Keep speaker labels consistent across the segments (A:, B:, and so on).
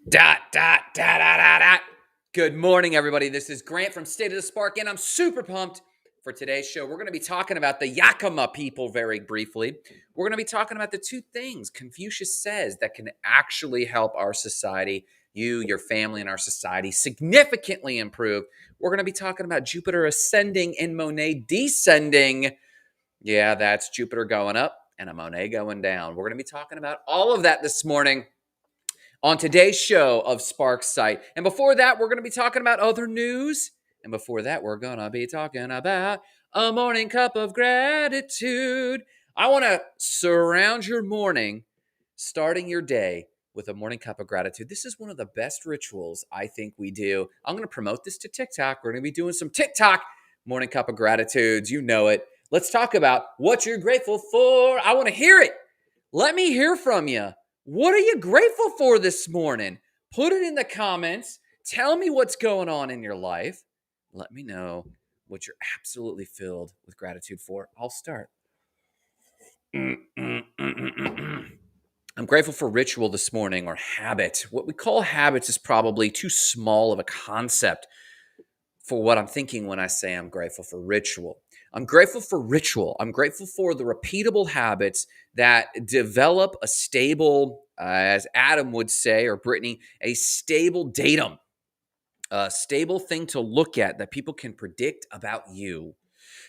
A: Dot, dot, dot, dot, dot, dot. Good morning, everybody. This is Grant from State of the Spark, and I'm super pumped for today's show. We're going to be talking about the Yakima people very briefly. We're going to be talking about the two things Confucius says that can actually help our society, you, your family, and our society significantly improve. We're going to be talking about Jupiter ascending and Monet descending. Yeah, that's Jupiter going up and a Monet going down. We're going to be talking about all of that this morning on today's show of Spark Sight. And before that, we're going to be talking about other news. And before that, we're going to be talking about a morning cup of gratitude. I want to surround your morning, starting your day with a morning cup of gratitude. This is one of the best rituals I think we do. I'm going to promote this to TikTok. We're going to be doing some TikTok morning cup of gratitudes. You know it. Let's talk about what you're grateful for. I want to hear it. Let me hear from you. What are you grateful for this morning? Put it in the comments. Tell me what's going on in your life. Let me know what you're absolutely filled with gratitude for. I'll start. I'm grateful for ritual this morning, or habit. What we call habits is probably too small of a concept for what I'm thinking when I say I'm grateful for ritual. I'm grateful for ritual. I'm grateful for the repeatable habits that develop a stable, as Adam would say, or Brittany, a stable datum, a stable thing to look at that people can predict about you,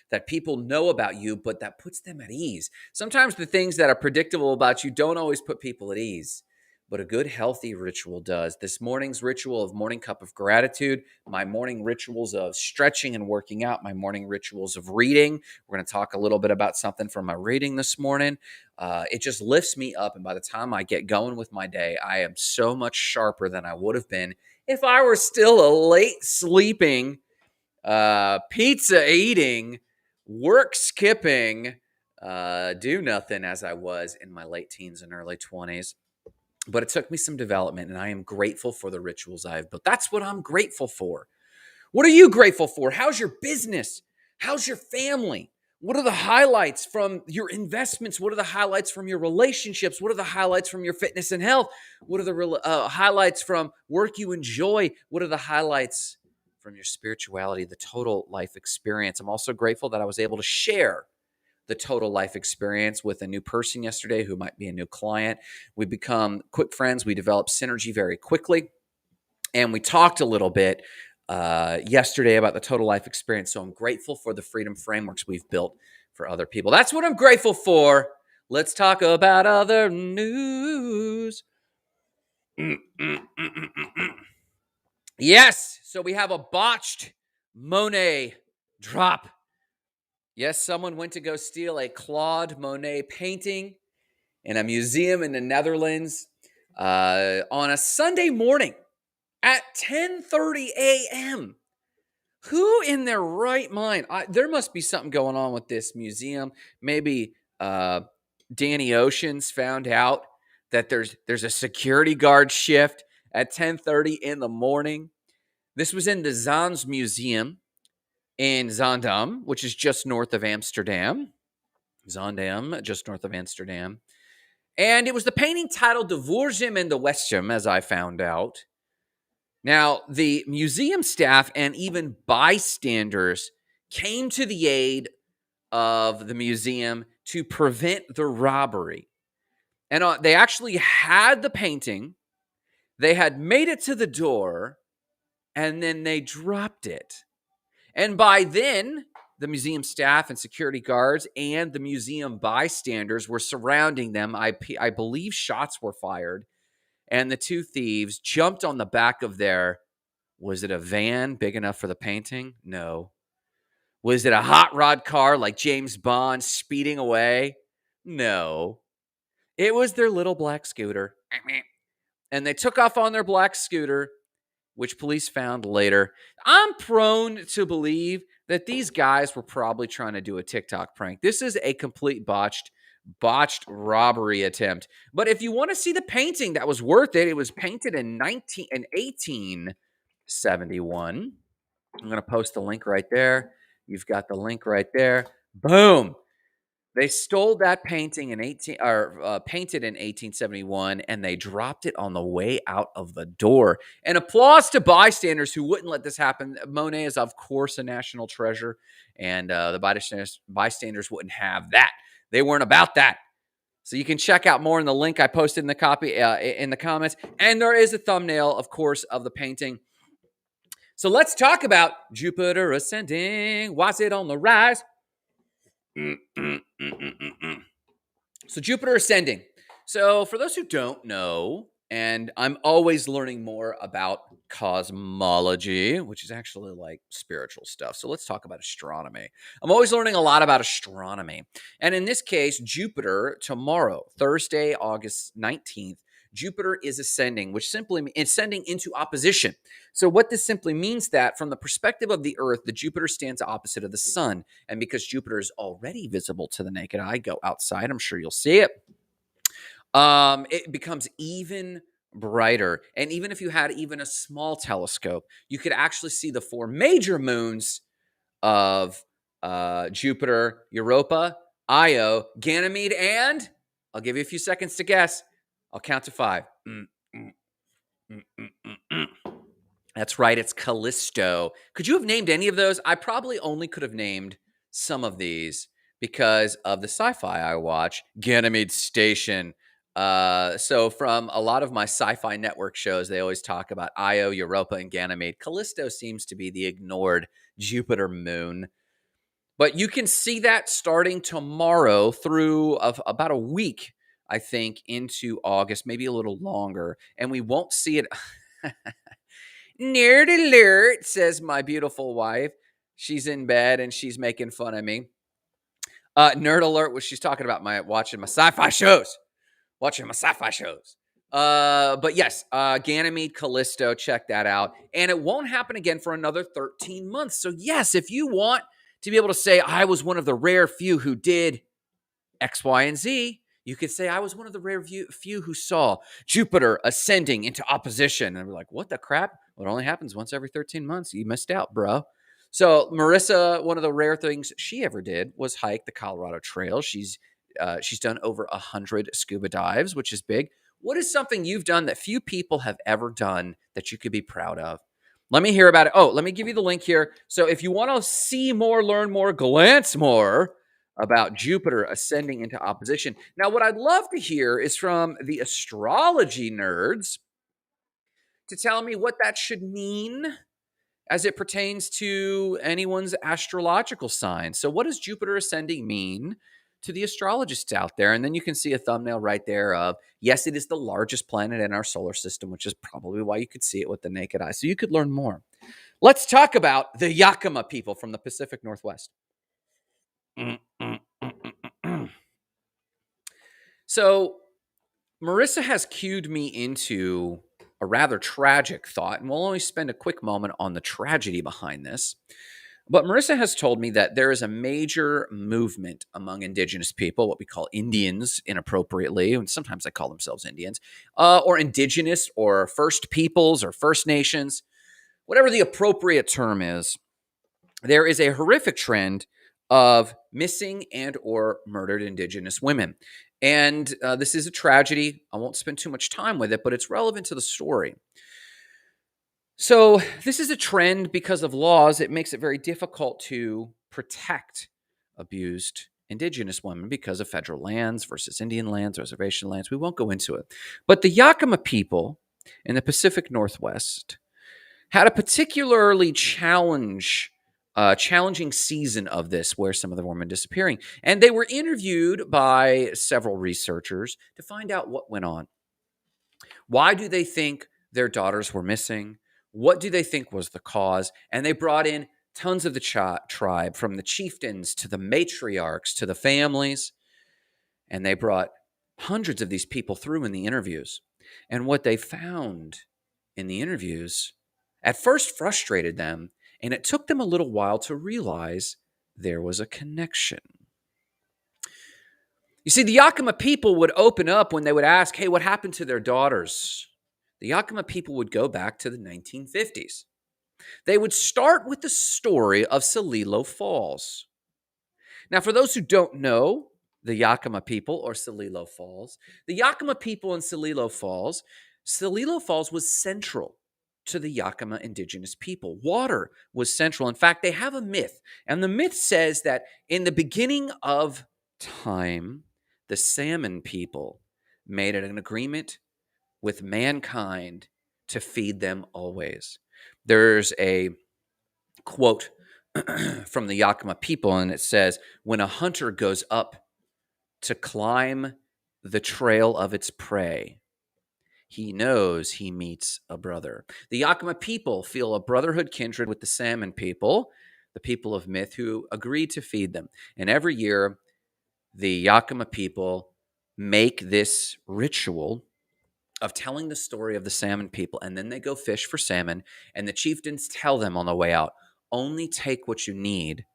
A: that people know about you, but that puts them at ease. Sometimes the things that are predictable about you don't always put people at ease, but a good, healthy ritual does. This morning's ritual of morning cup of gratitude, my morning rituals of stretching and working out, my morning rituals of reading. We're going to talk a little bit about something from my reading this morning. It just lifts me up, and by the time I get going with my day, I am so much sharper than I would have been if I were still a late sleeping, pizza eating, work skipping, do nothing as I was in my late teens and early 20s. But it took me some development, and I am grateful for the rituals I've built. That's what I'm grateful for. What are you grateful for? How's your business? How's your family? What are the highlights from your investments? What are the highlights from your relationships? What are the highlights from your fitness and health? What are the highlights from work you enjoy? What are the highlights from your spirituality, the total life experience? I'm also grateful that I was able to share the total life experience with a new person yesterday who might be a new client. We become quick friends. We develop synergy very quickly. And we talked a little bit yesterday about the total life experience. So I'm grateful for the freedom frameworks we've built for other people. That's what I'm grateful for. Let's talk about other news. Yes. So we have a botched Monet drop. Yes, someone went to go steal a Claude Monet painting in a museum in the Netherlands on a Sunday morning at 10:30 a.m. Who in their right mind? There must be something going on with this museum. Maybe Danny Ocean's found out that there's a security guard shift at 10:30 in the morning. This was in the Zans Museum in Zaandam, which is just north of Amsterdam. Zaandam, just north of Amsterdam. And it was the painting titled De Voorzim and de Westum, as I found out. Now, the museum staff and even bystanders came to the aid of the museum to prevent the robbery. And they actually had the painting. They had made it to the door, and then they dropped it. And by then, the museum staff and security guards and the museum bystanders were surrounding them. I believe shots were fired. And the two thieves jumped on the back of their, was it a van big enough for the painting? No. Was it a hot rod car like James Bond speeding away? No. It was their little black scooter. And they took off on their black scooter, which police found later. I'm prone to believe that these guys were probably trying to do a TikTok prank. This is a complete botched robbery attempt. But if you want to see the painting that was worth it, it was painted in 1871. I'm going to post the link right there. You've got the link right there. Boom. They stole that painting in 18 or painted in 1871, and they dropped it on the way out of the door. And applause to bystanders who wouldn't let this happen. Monet is, of course, a national treasure, and the bystanders wouldn't have that. They weren't about that. So you can check out more in the link I posted in the copy in the comments. And there is a thumbnail, of course, of the painting. So let's talk about Jupiter ascending. Why's it on the rise? So Jupiter ascending. So for those who don't know, and I'm always learning more about cosmology, which is actually like spiritual stuff. So let's talk about astronomy. I'm always learning a lot about astronomy. And in this case, Jupiter tomorrow, Thursday, August 19th, Jupiter is ascending, which simply means ascending into opposition. So what this simply means that from the perspective of the Earth, the Jupiter stands opposite of the sun. And because Jupiter is already visible to the naked eye, go outside, I'm sure you'll see it. It becomes even brighter. And even if you had even a small telescope, you could actually see the four major moons of Jupiter, Europa, Io, Ganymede, and I'll give you a few seconds to guess. I'll count to five. That's right, it's Callisto. Could you have named any of those? I probably only could have named some of these because of the sci-fi I watch, Ganymede Station. So from a lot of my sci-fi network shows, they always talk about Io, Europa, and Ganymede. Callisto seems to be the ignored Jupiter moon. But you can see that starting tomorrow through about a week, I think, into August, maybe a little longer. And we won't see it. Nerd alert, says my beautiful wife. She's in bed and she's making fun of me. Nerd alert was she's talking about watching my sci-fi shows. But yes, Ganymede, Callisto, check that out. And it won't happen again for another 13 months. So yes, if you want to be able to say, I was one of the rare few who did X, Y, and Z, you could say, I was one of the rare few who saw Jupiter ascending into opposition. And we're like, what the crap? Well, it only happens once every 13 months. You missed out, bro. So Marissa, one of the rare things she ever did was hike the Colorado Trail. She's done over 100 scuba dives, which is big. What is something you've done that few people have ever done that you could be proud of? Let me hear about it. Oh, let me give you the link here. So if you want to see more, learn more, glance more about Jupiter ascending into opposition. Now, what I'd love to hear is from the astrology nerds to tell me what that should mean as it pertains to anyone's astrological sign. So what does Jupiter ascending mean to the astrologists out there? And then you can see a thumbnail right there of, yes, it is the largest planet in our solar system, which is probably why you could see it with the naked eye. So you could learn more. Let's talk about the Yakima people from the Pacific Northwest. So Marissa has cued me into a rather tragic thought, and we'll only spend a quick moment on the tragedy behind this. But Marissa has told me that there is a major movement among indigenous people, what we call Indians inappropriately, and sometimes they call themselves Indians, or indigenous or First Peoples or First Nations, whatever the appropriate term is. There is a horrific trend of missing and or murdered indigenous women. And this is a tragedy. I won't spend too much time with it, but it's relevant to the story. So this is a trend because of laws. It makes it very difficult to protect abused indigenous women because of federal lands versus Indian lands, reservation lands. We won't go into it. But the Yakima people in the Pacific Northwest had a particularly challenging season of this where some of them were disappearing. And they were interviewed by several researchers to find out what went on. Why do they think their daughters were missing? What do they think was the cause? And they brought in tons of the tribe, from the chieftains to the matriarchs to the families. And they brought hundreds of these people through in the interviews. And what they found in the interviews at first frustrated them, and it took them a little while to realize there was a connection. You see, the Yakima people would open up when they would ask, hey, what happened to their daughters? The Yakima people would go back to the 1950s. They would start with the story of Celilo Falls. Now, for those who don't know, the Yakima people, or Celilo Falls. The Yakima people in Celilo Falls was central to the Yakima indigenous people. Water was central. In fact, they have a myth, and the myth says that in the beginning of time, the Salmon people made an agreement with mankind to feed them always. There's a quote from the Yakima people, and it says, when a hunter goes up to climb the trail of its prey, he knows he meets a brother. The Yakima people feel a brotherhood kindred with the Salmon people, the people of myth, who agreed to feed them. And every year, the Yakima people make this ritual of telling the story of the Salmon people, and then they go fish for salmon, and the chieftains tell them on the way out, only take what you need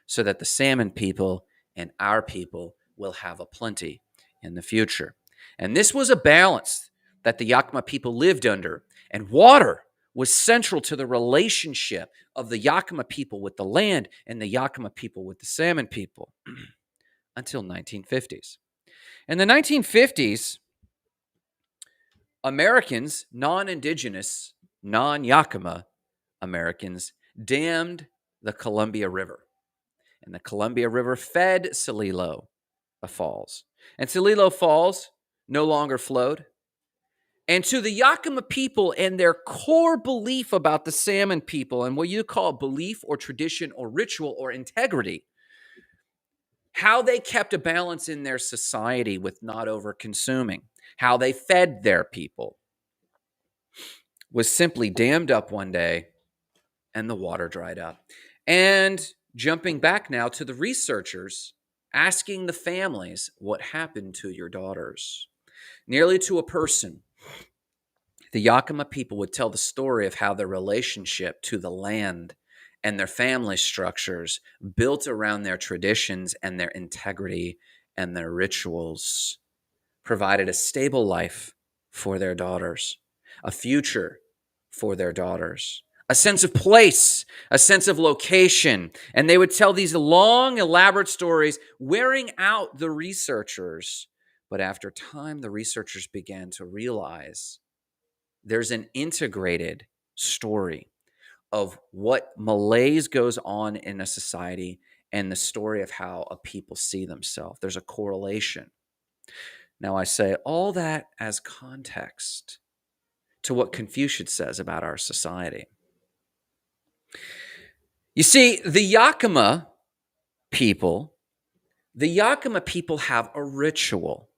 A: so that the Salmon people and our people will have a plenty in the future. And this was a balance that the Yakima people lived under, and water was central to the relationship of the Yakima people with the land and the Yakima people with the Salmon people until 1950s. In the 1950s, Americans, non-indigenous, non-Yakima Americans, dammed the Columbia River. And the Columbia River fed Celilo Falls. And Celilo Falls no longer flowed. And to the Yakima people and their core belief about the Salmon people, and what you call belief or tradition or ritual or integrity, how they kept a balance in their society with not over-consuming, how they fed their people, was simply dammed up one day and the water dried up. And jumping back now to the researchers, asking the families, what happened to your daughters? Nearly to a person, the Yakima people would tell the story of how their relationship to the land and their family structures built around their traditions and their integrity and their rituals provided a stable life for their daughters, a future for their daughters, a sense of place, a sense of location. And they would tell these long, elaborate stories, wearing out the researchers. But after time, the researchers began to realize there's an integrated story of what malaise goes on in a society and the story of how a people see themselves. There's a correlation. Now, I say all that as context to what Confucius says about our society. You see, the Yakima people have a ritual,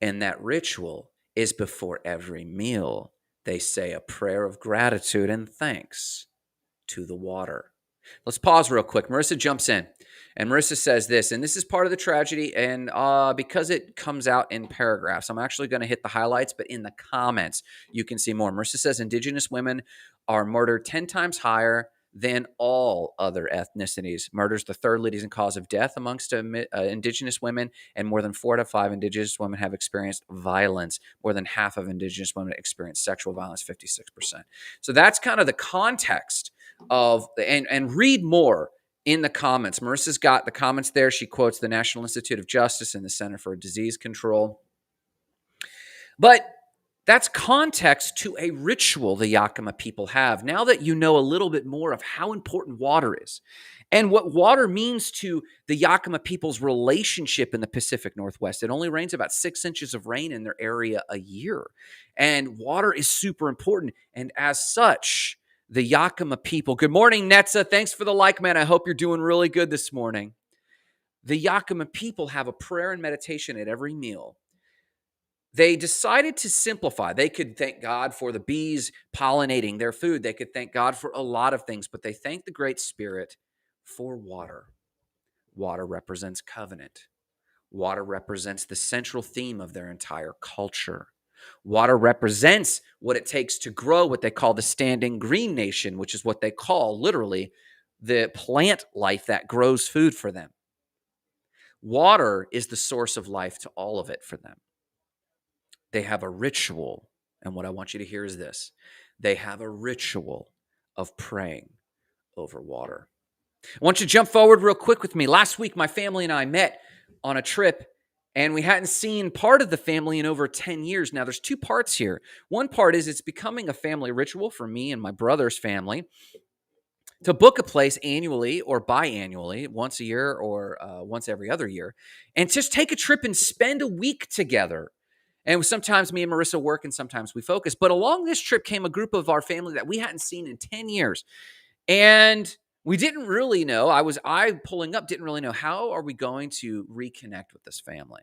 A: and that ritual is before every meal. They say a prayer of gratitude and thanks to the water. Let's pause real quick. Marissa jumps in, and Marissa says this, and this is part of the tragedy, and because it comes out in paragraphs, I'm actually going to hit the highlights, but in the comments, you can see more. Marissa says indigenous women are murdered 10 times higher than all other ethnicities. Murder is the third leading cause of death amongst indigenous women, and more than 4 out of 5 indigenous women have experienced violence. More than half of indigenous women experience sexual violence, 56%. So that's kind of the context of, and read more in the comments. Marissa's got the comments there. She quotes the National Institute of Justice and the Center for Disease Control. But that's context to a ritual the Yakima people have. Now that you know a little bit more of how important water is and what water means to the Yakima people's relationship in the Pacific Northwest, it only rains about 6 inches of rain in their area a year. And water is super important. And as such, the Yakima people, good morning, Netza. Thanks for the like, man. I hope you're doing really good this morning. The Yakima people have a prayer and meditation at every meal. They decided to simplify. They could thank God for the bees pollinating their food. They could thank God for a lot of things, but they thank the Great Spirit for water. Water represents covenant. Water represents the central theme of their entire culture. Water represents what it takes to grow what they call the standing green nation, which is what they call literally the plant life that grows food for them. Water is the source of life to all of it for them. They have a ritual, and what I want you to hear is this. They have a ritual of praying over water. I want you to jump forward real quick with me. Last week, my family and I met on a trip, and we hadn't seen part of the family in over 10 years. Now, there's two parts here. One part is it's becoming a family ritual for me and my brother's family to book a place annually or biannually, once a year or once every other year, and just take a trip and spend a week together. And sometimes me and Marissa work and sometimes we focus. But along this trip came a group of our family that we hadn't seen in 10 years. And we didn't really know, I pulling up, didn't really know, how are we going to reconnect with this family?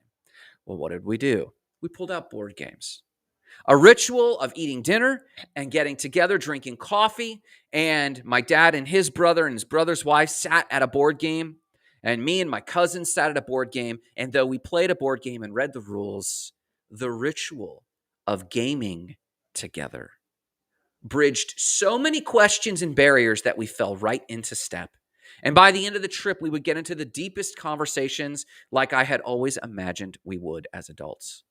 A: Well, what did we do? We pulled out board games. A ritual of eating dinner and getting together, drinking coffee. And my dad and his brother's wife sat at a board game. And me and my cousin sat at a board game. And though we played a board game and read the rules, the ritual of gaming together bridged so many questions and barriers that we fell right into step. And by the end of the trip, we would get into the deepest conversations like I had always imagined we would as adults.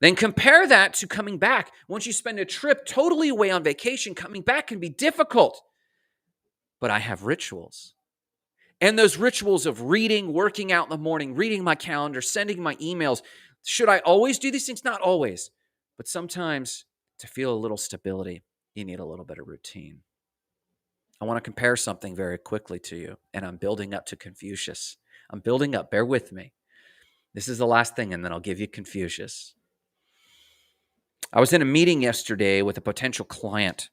A: Then compare that to coming back. Once you spend a trip totally away on vacation, coming back can be difficult. But I have rituals. And those rituals of reading, working out in the morning, reading my calendar, sending my emails. Should I always do these things? Not always. But sometimes to feel a little stability, you need a little bit of routine. I want to compare something very quickly to you, and I'm building up to Confucius. I'm building up. Bear with me. This is the last thing, and then I'll give you Confucius. I was in a meeting yesterday with a potential client,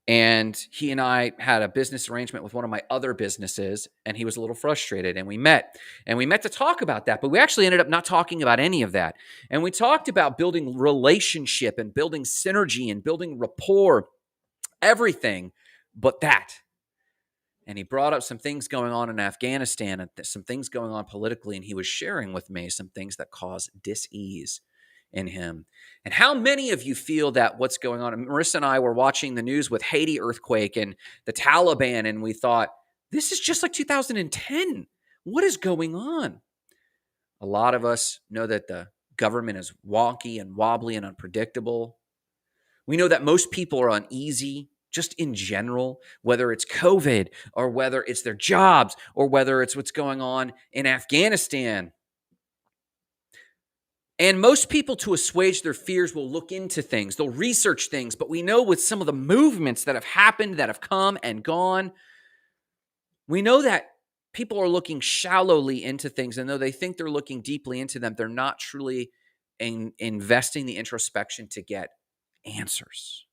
A: and he and I had a business arrangement with one of my other businesses, and he was a little frustrated, and we met to talk about that, but we actually ended up not talking about any of that. And we talked about building relationship and building synergy and building rapport, everything but that. And he brought up some things going on in Afghanistan and some things going on politically, and he was sharing with me some things that cause dis-ease in him. And how many of you feel that what's going on? Marissa and I were watching the news with Haiti earthquake and the Taliban, and we thought, this is just like 2010. What is going on? A lot of us know that the government is wonky and wobbly and unpredictable. We know that most people are uneasy just in general, whether it's COVID or whether it's their jobs or whether it's what's going on in Afghanistan. And most people, to assuage their fears, will look into things. They'll research things. But we know with some of the movements that have happened, that have come and gone, we know that people are looking shallowly into things. And though they think they're looking deeply into them, they're not truly investing the introspection to get answers.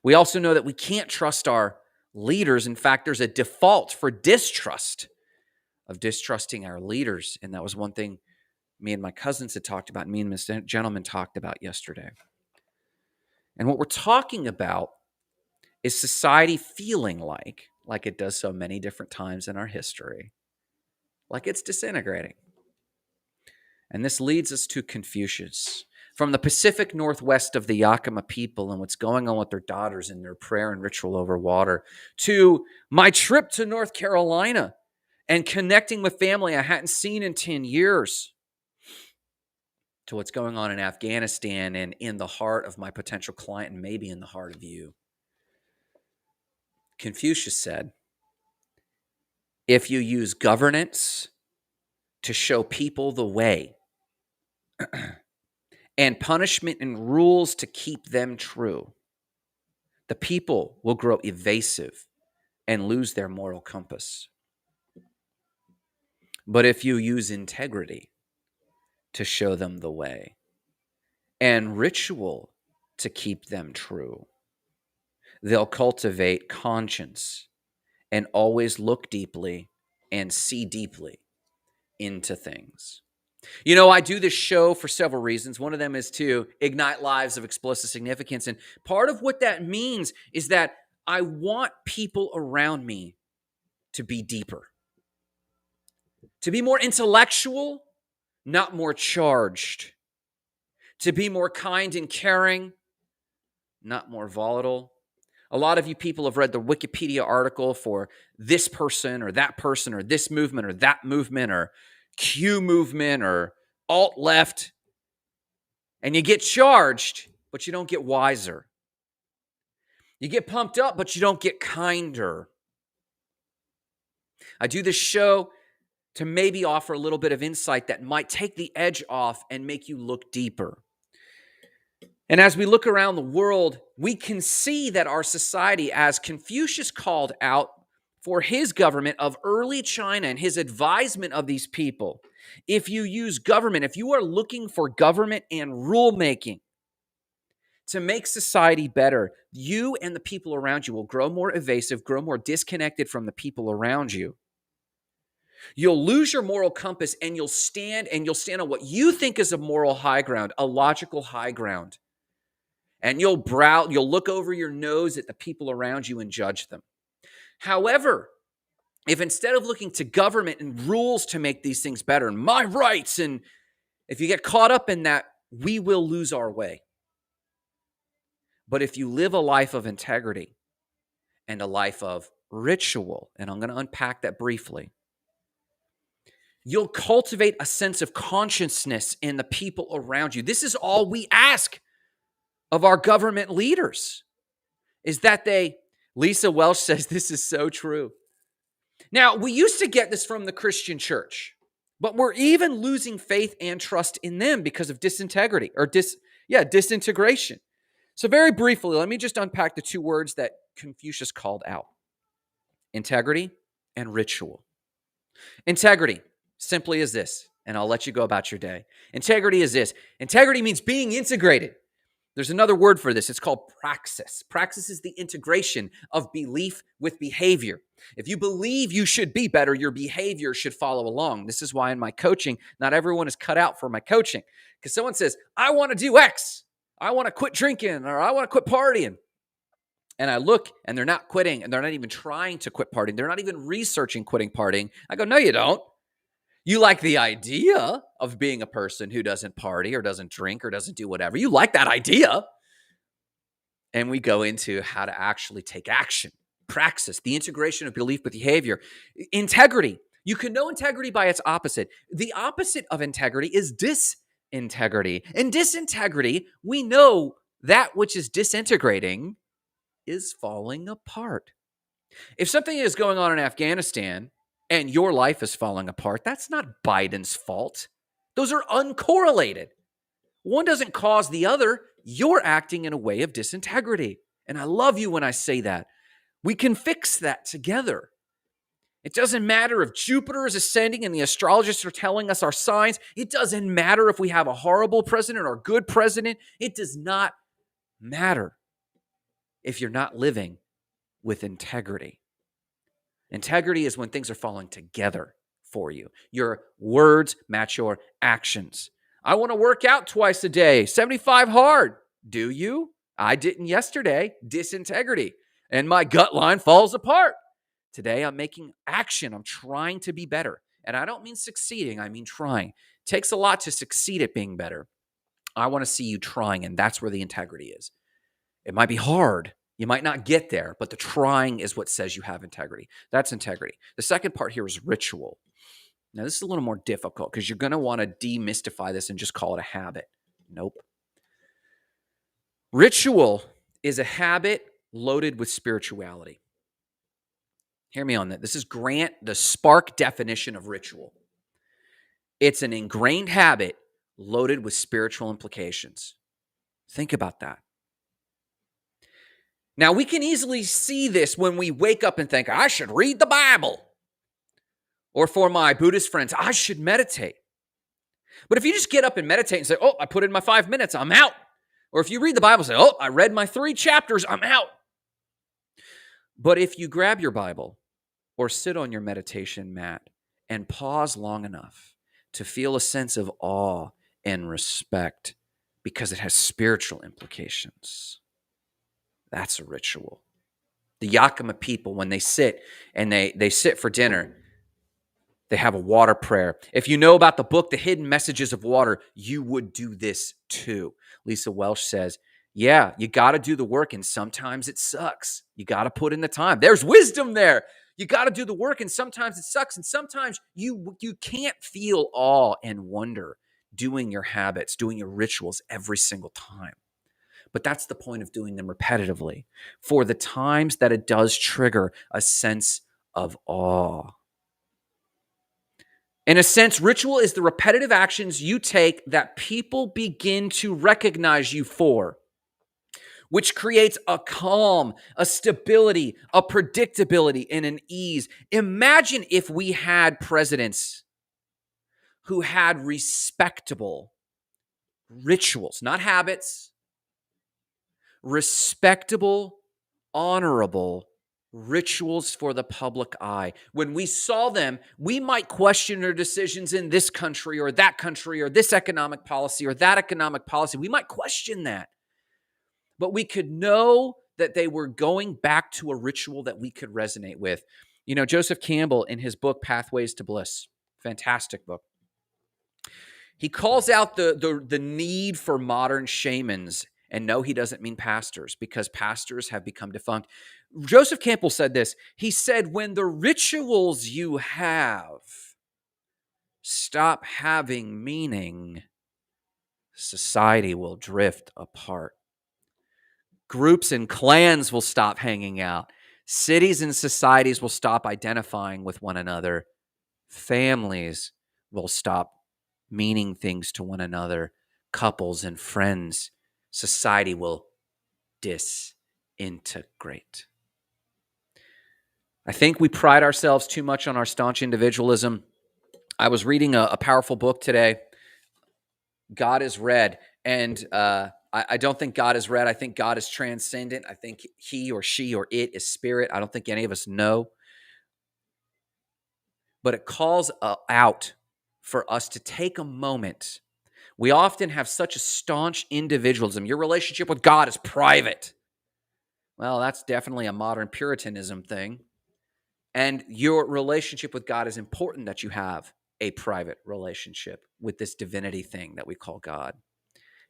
A: We also know that we can't trust our leaders. In fact, there's a default for distrusting our leaders. And that was one thing me and my cousins had talked about, me and this gentleman talked about yesterday. And what we're talking about is society feeling like it does so many different times in our history, like it's disintegrating. And this leads us to Confucius. From the Pacific Northwest of the Yakama people and what's going on with their daughters and their prayer and ritual over water, to my trip to North Carolina and connecting with family I hadn't seen in 10 years, to what's going on in Afghanistan and in the heart of my potential client and maybe in the heart of you. Confucius said, if you use governance to show people the way and punishment and rules to keep them true, the people will grow evasive and lose their moral compass. But if you use integrity to show them the way and ritual to keep them true, they'll cultivate conscience and always look deeply and see deeply into things. You know, I do this show for several reasons. One of them is to ignite lives of explosive significance. And part of what that means is that I want people around me to be deeper, to be more intellectual, not more charged, to be more kind and caring, not more volatile. A lot of you people have read the Wikipedia article for this person or this movement or that movement or Q movement or alt-left, and you get charged, but you don't get wiser. You get pumped up, but you don't get kinder. I do this show to maybe offer a little bit of insight that might take the edge off and make you look deeper. And as we look around the world, we can see that our society, as Confucius called out for his government of early China and his advisement of these people, if you use government, if you are looking for government and rulemaking to make society better, you and the people around you will grow more evasive, grow more disconnected from the people around you. You'll lose your moral compass and you'll stand on what you think is a moral high ground, a logical high ground. And you'll look over your nose at the people around you and judge them. However, if instead of looking to government and rules to make these things better, and my rights, and if you get caught up in that, we will lose our way. But if you live a life of integrity and a life of ritual, and I'm going to unpack that briefly, you'll cultivate a sense of consciousness in the people around you. This is all we ask of our government leaders, is that Lisa Welch says this is so true. Now, we used to get this from the Christian church, but we're even losing faith and trust in them because of disintegration. So very briefly, let me just unpack the two words that Confucius called out: integrity and ritual. Integrity simply is this, and I'll let you go about your day. Integrity is this. Integrity means being integrated. There's another word for this. It's called praxis. Praxis is the integration of belief with behavior. If you believe you should be better, your behavior should follow along. This is why in my coaching, not everyone is cut out for my coaching. Because someone says, I want to do X. I want to quit drinking, or I want to quit partying. And I look, and they're not quitting, and they're not even trying to quit partying. They're not even researching quitting partying. I go, no, you don't. You like the idea of being a person who doesn't party or doesn't drink or doesn't do whatever. You like that idea. And we go into how to actually take action. Praxis, the integration of belief with behavior. Integrity. You can know integrity by its opposite. The opposite of integrity is disintegrity. In disintegrity, we know that which is disintegrating is falling apart. If something is going on in Afghanistan and your life is falling apart, that's not Biden's fault. Those are uncorrelated. One doesn't cause the other. You're acting in a way of disintegrity. And I love you when I say that. We can fix that together. It doesn't matter if Jupiter is ascending and the astrologists are telling us our signs. It doesn't matter if we have a horrible president or a good president. It does not matter if you're not living with integrity. Integrity is when things are falling together for you. Your words match your actions. I want to work out twice a day, 75 hard. Do you? I didn't yesterday. Disintegrity. And my gut line falls apart. Today I'm making action. I'm trying to be better. And I don't mean succeeding. I mean trying. It takes a lot to succeed at being better. I want to see you trying, and that's where the integrity is. It might be hard. You might not get there, but the trying is what says you have integrity. That's integrity. The second part here is ritual. Now, this is a little more difficult because you're going to want to demystify this and just call it a habit. Nope. Ritual is a habit loaded with spirituality. Hear me on that. This is Grant, the Spark definition of ritual. It's an ingrained habit loaded with spiritual implications. Think about that. Now, we can easily see this when we wake up and think, I should read the Bible. Or for my Buddhist friends, I should meditate. But if you just get up and meditate and say, oh, I put in my 5 minutes, I'm out. Or if you read the Bible and say, oh, I read my 3 chapters, I'm out. But if you grab your Bible or sit on your meditation mat and pause long enough to feel a sense of awe and respect because it has spiritual implications, that's a ritual. The Yakima people, when they sit and they sit for dinner, they have a water prayer. If you know about the book, The Hidden Messages of Water, you would do this too. Lisa Welch says, yeah, you got to do the work, and sometimes it sucks. You got to put in the time. There's wisdom there. You got to do the work, and sometimes it sucks, and sometimes you can't feel awe and wonder doing your habits, doing your rituals every single time. But that's the point of doing them repetitively for the times that it does trigger a sense of awe. In a sense, ritual is the repetitive actions you take that people begin to recognize you for, which creates a calm, a stability, a predictability, and an ease. Imagine if we had presidents who had respectable rituals, not habits, respectable, honorable rituals for the public eye. When we saw them, we might question their decisions in this country or this economic policy or that economic policy. We might question that. But we could know that they were going back to a ritual that we could resonate with. You know, Joseph Campbell, in his book, Pathways to Bliss, fantastic book, he calls out the need for modern shamans. And no, he doesn't mean pastors, because pastors have become defunct. Joseph Campbell said this. He said, when the rituals you have stop having meaning, society will drift apart. Groups and clans will stop hanging out. Cities and societies will stop identifying with one another. Families will stop meaning things to one another. Couples and friends. Society will disintegrate. I think we pride ourselves too much on our staunch individualism. I was reading a powerful book today, God is Red, and I don't think God is red. I think God is transcendent. I think he or she or it is spirit. I don't think any of us know. But it calls out for us to take a moment. We often have such a staunch individualism. Your relationship with God is private. Well, that's definitely a modern Puritanism thing. And your relationship with God is important, that you have a private relationship with this divinity thing that we call God.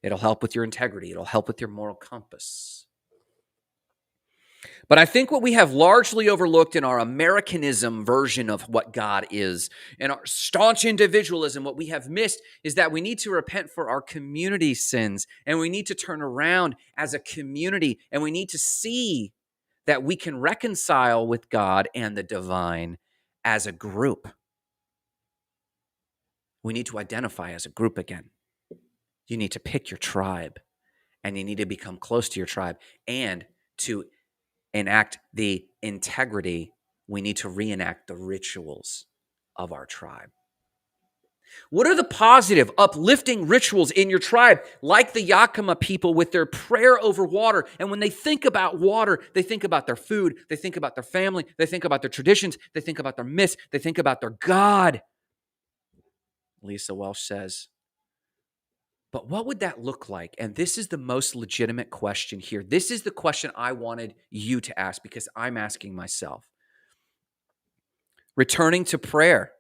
A: It'll help with your integrity. It'll help with your moral compass. But I think what we have largely overlooked in our Americanism version of what God is, and our staunch individualism, what we have missed is that we need to repent for our community sins, and we need to turn around as a community, and we need to see that we can reconcile with God and the divine as a group. We need to identify as a group again. You need to pick your tribe, and you need to become close to your tribe. And to enact the integrity, we need to reenact the rituals of our tribe. What are the positive, uplifting rituals in your tribe, like the Yakima people with their prayer over water? And when they think about water, they think about their food, they think about their family, they think about their traditions, they think about their myths, they think about their God. Lisa Welsh says, but what would that look like? And this is the most legitimate question here. This is the question I wanted you to ask, because I'm asking myself. Returning to prayer.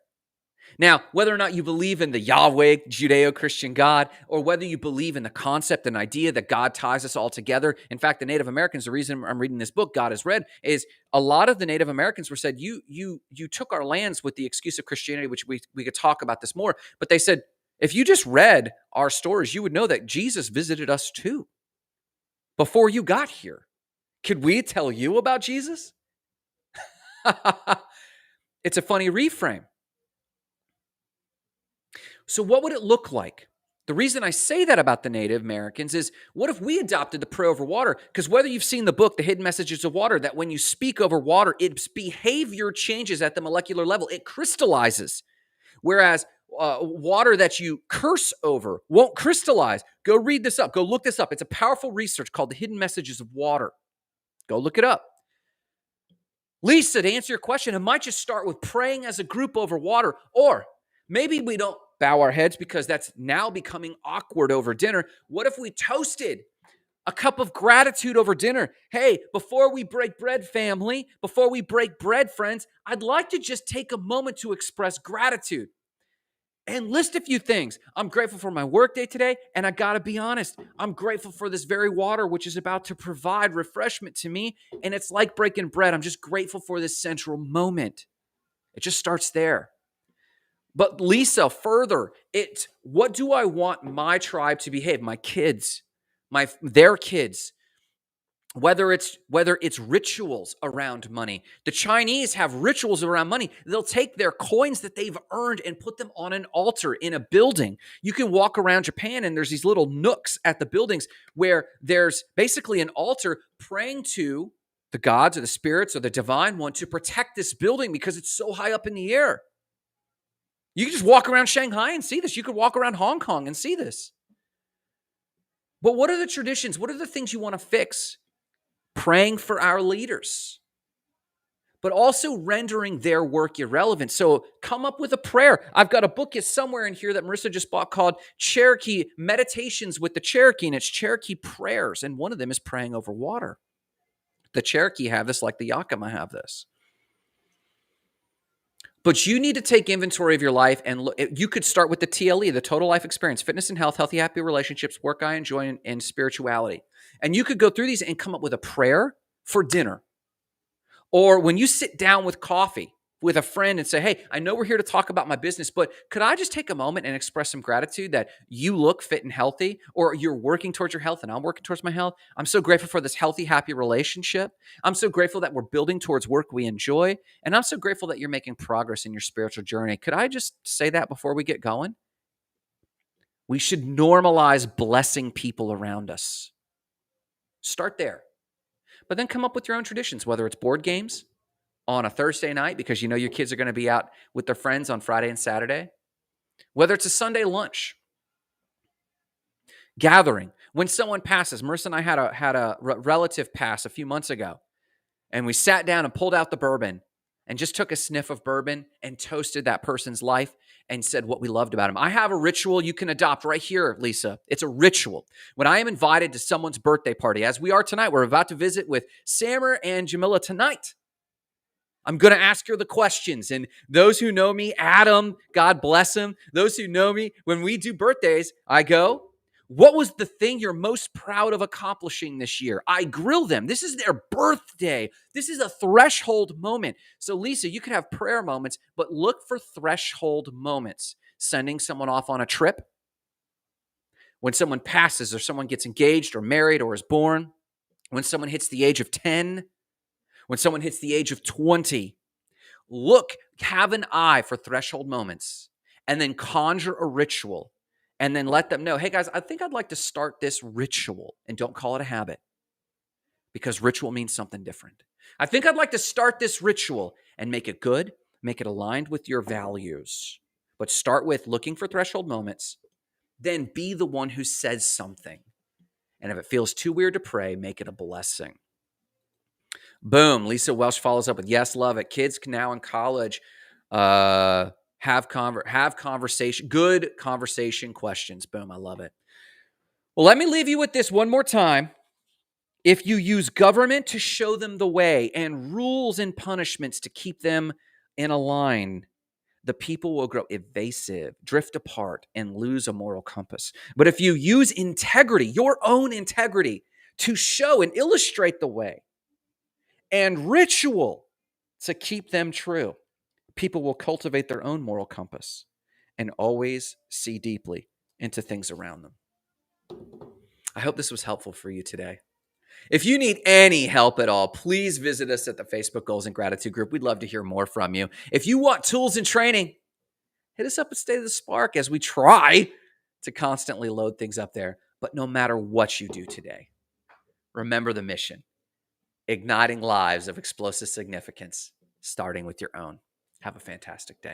A: Now, whether or not you believe in the Yahweh, Judeo-Christian God, or whether you believe in the concept and idea that God ties us all together. In fact, the Native Americans, the reason I'm reading this book, God is Red, is a lot of the Native Americans were said, you took our lands with the excuse of Christianity, which we could talk about this more. But they said, if you just read our stories, you would know that Jesus visited us too before you got here. Could we tell you about Jesus? It's a funny reframe. So what would it look like? The reason I say that about the Native Americans is, what if we adopted the prayer over water? Because whether you've seen the book, The Hidden Messages of Water, that when you speak over water, its behavior changes at the molecular level. It crystallizes. Whereas water that you curse over won't crystallize. Go read this up. Go look this up. It's a powerful research called The Hidden Messages of Water. Go look it up. Lisa, to answer your question, it might just start with praying as a group over water. Or maybe we don't bow our heads because that's now becoming awkward over dinner. What if we toasted a cup of gratitude over dinner? Hey, before we break bread, family, before we break bread, friends, I'd like to just take a moment to express gratitude and list a few things. I'm grateful for my workday today, and I gotta be honest, I'm grateful for this very water, which is about to provide refreshment to me, and it's like breaking bread. I'm just grateful for this central moment. It just starts there. But Lisa, further, it's what do I want my tribe to behave? My kids, their kids, whether it's rituals around money. The Chinese have rituals around money. They'll take their coins that they've earned and put them on an altar in a building. You can walk around Japan and there's these little nooks at the buildings where there's basically an altar praying to the gods or the spirits or the divine one to protect this building because it's so high up in the air. You can just walk around Shanghai and see this. You could walk around Hong Kong and see this. But what are the traditions? What are the things you want to fix? Praying for our leaders, but also rendering their work irrelevant. So come up with a prayer. I've got a book somewhere in here that Marissa just bought called Cherokee Meditations with the Cherokee, and it's Cherokee prayers. And one of them is praying over water. The Cherokee have this like the Yakima have this. But you need to take inventory of your life and look. You could start with the TLE, the total life experience, fitness and health, healthy, happy relationships, work I enjoy, and spirituality. And you could go through these and come up with a prayer for dinner. Or when you sit down with coffee with a friend and say, hey, I know we're here to talk about my business, but could I just take a moment and express some gratitude that you look fit and healthy, or you're working towards your health and I'm working towards my health? I'm so grateful for this healthy, happy relationship. I'm so grateful that we're building towards work we enjoy. And I'm so grateful that you're making progress in your spiritual journey. Could I just say that before we get going? We should normalize blessing people around us. Start there. But then come up with your own traditions, whether it's board games on a Thursday night because you know your kids are going to be out with their friends on Friday and Saturday, whether it's a Sunday lunch, gathering. When someone passes, Marissa and I had a relative pass a few months ago, and we sat down and pulled out the bourbon and just took a sniff of bourbon and toasted that person's life and said what we loved about him. I have a ritual you can adopt right here, Lisa. It's a ritual. When I am invited to someone's birthday party, as we are tonight, we're about to visit with Sammer and Jamila tonight. I'm going to ask her the questions. And those who know me, Adam, God bless him. Those who know me, when we do birthdays, I go, what was the thing you're most proud of accomplishing this year? I grill them. This is their birthday. This is a threshold moment. So Lisa, you could have prayer moments, but look for threshold moments. Sending someone off on a trip, when someone passes or someone gets engaged or married or is born, when someone hits the age of 10, when someone hits the age of 20. Look, have an eye for threshold moments and then conjure a ritual. And then let them know, hey guys, I think I'd like to start this ritual, and don't call it a habit because ritual means something different. I think I'd like to start this ritual and make it good, make it aligned with your values. But start with looking for threshold moments, then be the one who says something. And if it feels too weird to pray, make it a blessing. Boom. Lisa Welsh follows up with, yes, love it. Kids can now in college have conversation, good conversation questions. Boom, I love it. Well, let me leave you with this one more time. If you use government to show them the way and rules and punishments to keep them in a line, the people will grow evasive, drift apart, and lose a moral compass. But if you use integrity, your own integrity, to show and illustrate the way, and ritual to keep them true, people will cultivate their own moral compass and always see deeply into things around them. I hope this was helpful for you today. If you need any help at all, please visit us at the Facebook Goals and Gratitude group. We'd love to hear more from you. If you want tools and training, hit us up at State of the Spark as we try to constantly load things up there. But no matter what you do today, remember the mission: igniting lives of explosive significance, starting with your own. Have a fantastic day.